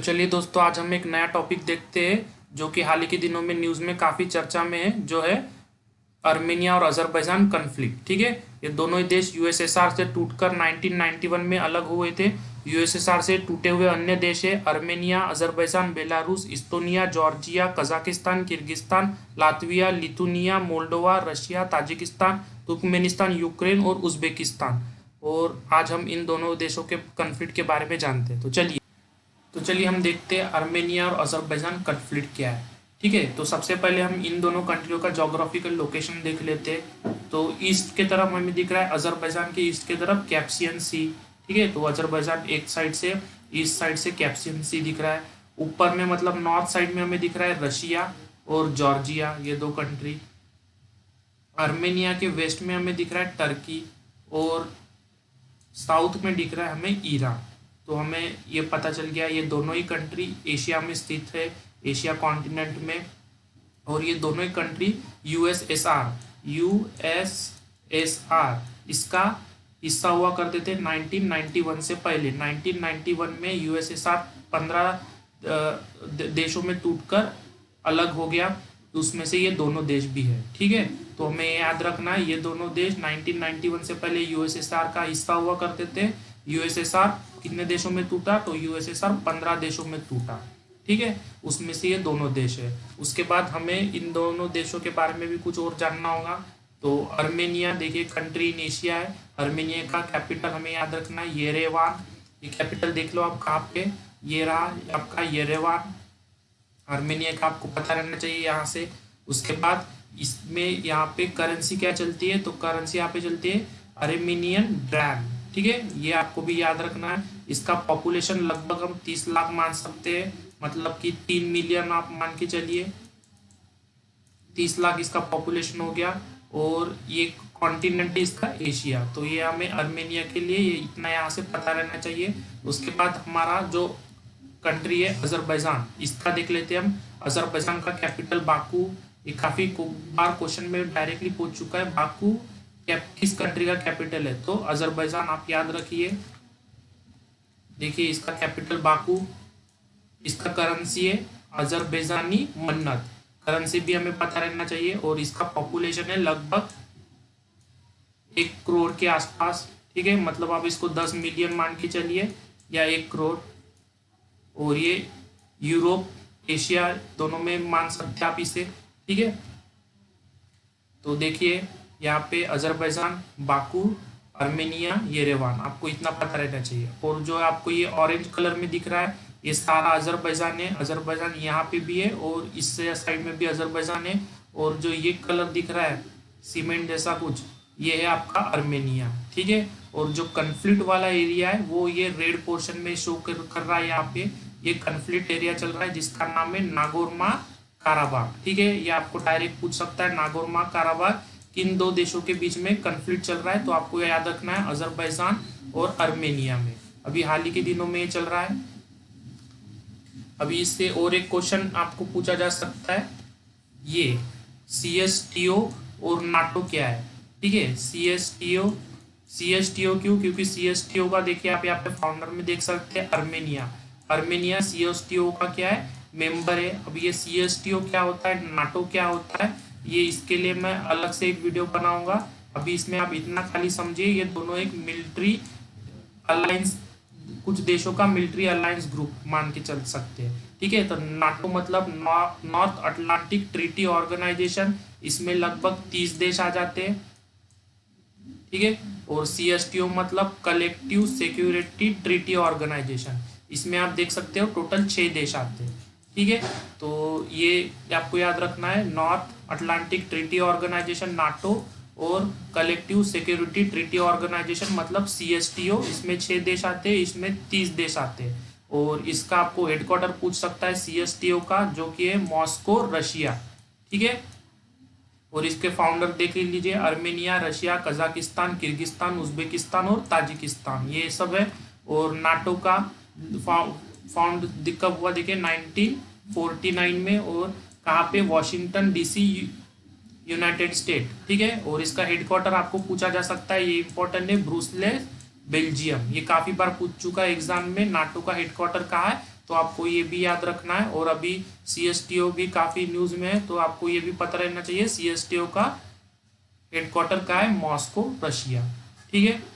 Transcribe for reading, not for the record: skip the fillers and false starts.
चलिए दोस्तों, आज हम एक नया टॉपिक देखते हैं जो कि हाल ही के दिनों में न्यूज़ में काफ़ी चर्चा में है, जो है आर्मेनिया और अजरबैजान कन्फ्लिक्ट। ठीक है, ये दोनों ही देश यूएसएसआर से टूटकर 1991 में अलग हुए थे। यूएसएसआर से टूटे हुए अन्य देश है Armenia, Azerbaijan, Belarus, इस्तोनिया, Georgia, Kazakhstan, Kyrgyzstan, Latvia, Lithuania, Moldova, Russia, Tajikistan, Turkmenistan, Ukraine और उज्बेकिस्तान। और आज हम इन दोनों देशों के कन्फ्लिक्ट के बारे में जानते हैं। तो चलिए हम देखते हैं आर्मेनिया और अजरबैजान कन्फ्लिक्ट क्या है। ठीक है, तो सबसे पहले हम इन दोनों कंट्रियों का जोग्राफिकल लोकेशन देख लेते हैं। तो ईस्ट के तरफ हमें दिख रहा है, अजरबैजान के ईस्ट के तरफ कैप्सियन सी। ठीक है, तो अजरबैजान एक साइड से ईस्ट साइड से कैप्सियन सी दिख रहा है। ऊपर में मतलब नॉर्थ साइड में हमें दिख रहा है रशिया और जॉर्जिया, ये दो कंट्री। आर्मेनिया के वेस्ट में हमें दिख रहा है टर्की और साउथ में दिख रहा है हमें ईरान। तो हमें ये पता चल गया ये दोनों ही कंट्री एशिया में स्थित है, एशिया कॉन्टिनेंट में। और ये दोनों ही कंट्री यूएसएसआर इसका हिस्सा हुआ करते थे 1991 से पहले। 1991 में यूएसएसआर 15 देशों में टूटकर अलग हो गया, तो उसमें से ये दोनों देश भी है। ठीक है, तो हमें याद रखना है ये दोनों देश 1991 से पहले यूएसएसआर का हिस्सा हुआ करते थे। यूएसएसआर कितने देशों में टूटा? तो यूएसएसआर 15 देशों में टूटा। ठीक है, उसमें से ये दोनों देश है। उसके बाद हमें इन दोनों देशों के बारे में भी कुछ और जानना होगा। तो आर्मेनिया देखिए कंट्री इन एशिया है। आर्मेनिया का कैपिटल हमें याद रखना है येरेवान। ये कैपिटल देख लो आप कहाँ पे, ये रहा आपका येरेवान। आर्मेनिया का आपको पता रहना चाहिए यहाँ से। उसके बाद इसमें यहाँ पे करेंसी क्या चलती है? तो करेंसी यहाँ पे चलती है आर्मेनियन ड्रैम। ठीक है, ये आपको भी याद रखना है। इसका पॉपुलेशन लगभग हम 30 लाख मान सकते हैं, मतलब कि 3 मिलियन आप मान के चलिए। 30 लाख इसका पॉपुलेशन हो गया। और ये कॉन्टिनेंट इसका एशिया। तो ये हमें आर्मेनिया के लिए ये इतना यहाँ से पता रहना चाहिए। उसके बाद हमारा जो कंट्री है अजरबैजान, इसका देख लेते हैं हम। अजरबैजान का कैपिटल बाकू। ये काफी बार क्वेश्चन में डायरेक्टली पूछ चुका है, बाकू किस कंट्री का कैपिटल है? तो अजरबैजान आप याद रखिए। देखिए इसका कैपिटल बाकू, इसका करेंसी है अजरबैजानी मन्नत। करेंसी भी हमें पता रहना चाहिए। और इसका पॉपुलेशन है लगभग 1 करोड़ के आसपास। ठीक है, मतलब आप इसको 10 मिलियन मान के चलिए या 1 करोड़। और ये यूरोप एशिया दोनों में मान सकते हैं आप इसे। ठीक है, तो देखिए यहाँ पे अजरबैजान, बाकू, आर्मेनिया, येरेवान, आपको इतना पता रहना चाहिए। और जो आपको ये ऑरेंज कलर में दिख रहा है ये सारा अजरबैजान है। अजरबैजान यहाँ पे भी है और इस साइड में भी अजरबैजान है। और जो ये कलर दिख रहा है सीमेंट जैसा कुछ, ये है आपका आर्मेनिया। ठीक है, और जो कन्फ्लिक्ट वाला एरिया है वो ये रेड पोर्शन में शो कर रहा है। यहाँ पे ये कन्फ्लिक्ट एरिया चल रहा है जिसका नाम है नागोर्नो काराबाख। ठीक है, ये आपको डायरेक्ट पूछ सकता है नागोर्नो काराबाख किन दो देशों के बीच में कन्फ्लिक्ट चल रहा है? तो आपको याद रखना है अजरबैजान और आर्मेनिया में। अभी हाल ही के दिनों में ये चल रहा है। अभी इससे और एक क्वेश्चन आपको पूछा जा सकता है, ये सीएसटीओ और नाटो क्या है? ठीक है, सीएसटीओ क्यों? क्योंकि सीएसटीओ का देखिए आप यहाँ पे फाउंडर में देख सकते हैं आर्मेनिया सीएसटीओ का क्या है? मेंबर है। अब ये सीएसटीओ क्या होता है, नाटो क्या होता है, ये इसके लिए मैं अलग से एक वीडियो बनाऊंगा। अभी इसमें आप इतना खाली समझिए, ये दोनों एक मिलिट्री अलायंस, कुछ देशों का मिलिट्री अलायंस ग्रुप मान के चल सकते हैं। ठीक है, तो नाटो मतलब नॉर्थ अटलांटिक ट्रीटी ऑर्गेनाइजेशन, इसमें लगभग 30 देश आ जाते हैं। ठीक है, और सीएसटीओ मतलब कलेक्टिव सिक्योरिटी ट्रीटी ऑर्गेनाइजेशन, इसमें आप देख सकते हो टोटल 6 देश आते हैं। ठीक है, तो ये आपको याद रखना है, North Atlantic Treaty Organization NATO और कलेक्टिव सिक्योरिटी ट्रीटी ऑर्गेनाइजेशन मतलब सीएसटीओ, इसमें 6 देश आते हैं, इसमें 30 देश आते हैं। और इसका आपको हेडक्वार्टर पूछ सकता है सीएसटीओ का, जो कि है मॉस्को, रशिया। ठीक है, और इसके फाउंडर देख लीजिए Armenia, Russia, Kazakhstan, Kyrgyzstan, Uzbekistan और ताजिकिस्तान, ये सब है। और नाटो का फाउंड कब हुआ? देखिए 1949 में। और कहाँ पे? Washington DC, United state. ठीक है, और इसका हेडक्वार्टर आपको पूछा जा सकता है, ये इंपॉर्टेंट है, ब्रुसेल्स, बेल्जियम। ये काफी बार पूछ चुका है एग्जाम में, नाटो का हेडक्वार्टर कहाँ है? तो आपको ये भी याद रखना है। और अभी CSTO भी काफ़ी न्यूज़ में है, तो आपको ये भी पता रहना चाहिए CSTO का हेडक्वार्टर का है मॉस्को, रशिया। ठीक है।